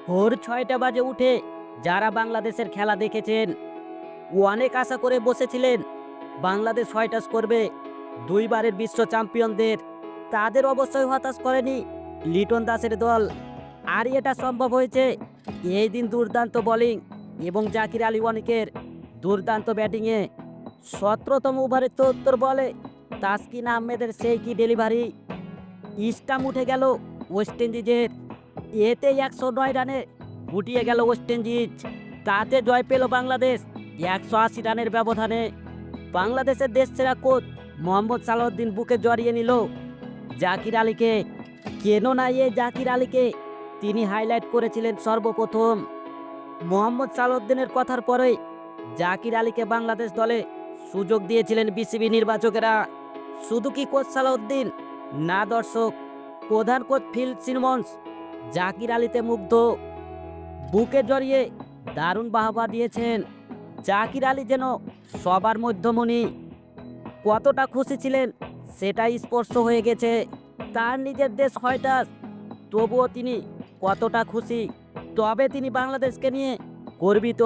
ভোর ৬টা বাজে উঠে যারা বাংলাদেশের খেলা দেখেছেন অনেক আশা করে বসেছিলেন বাংলাদেশ ফাইটার্স করবে দুইবারের বিশ্ব চ্যাম্পিয়নদের। তাদের অবশ্যই হতাশ করেনি লিটন দাসের দল। আর এটা সম্ভব হয়েছে এই দিন দুর্দান্ত বোলিং এবং জাকির আলী অনেকের দুর্দান্ত ব্যাটিংয়ে। ১৭তম ওভারের ৭৪ বলে তাসকিন আহমেদের সেই কি ডেলিভারি, স্টাম্প উঠে গেল ওয়েস্ট ইন্ডিজের। এতে ১০৯ রানে গুটিয়ে গেল ওয়েস্ট ইন্ডিজ। তাতে জয় পেল বাংলাদেশ ১৮০ রানের ব্যবধানে। বাংলাদেশের দেশসেরা কোচ মোহাম্মদ সালাউদ্দিন বুকে জড়িয়ে নিল জাকির আলীকে। কেননা এই জাকির আলীকে তিনি হাইলাইট করেছিলেন সর্বপ্রথম। মোহাম্মদ সালাউদ্দিনের কথার পরেই জাকির আলীকে বাংলাদেশ দলে সুযোগ দিয়েছিলেন বিসিবি নির্বাচকেরা। শুধু কি কোচ সালাউদ্দিন, না দর্শক, প্রধান কোচ ফিল সিমন্স জাকির আলীতে মুগ্ধ। বুকে জড়িয়ে দারুণ বাহবা দিয়েছেন। জাকির আলী যেন সবার মধ্যমণি। কতটা খুশি ছিলেন সেটাই স্পষ্ট হয়ে গেছে। তার নিজের দেশ ফাইটার্স, তবুও তিনি কতটা খুশি। তবে তিনি বাংলাদেশকে নিয়ে গর্বিত।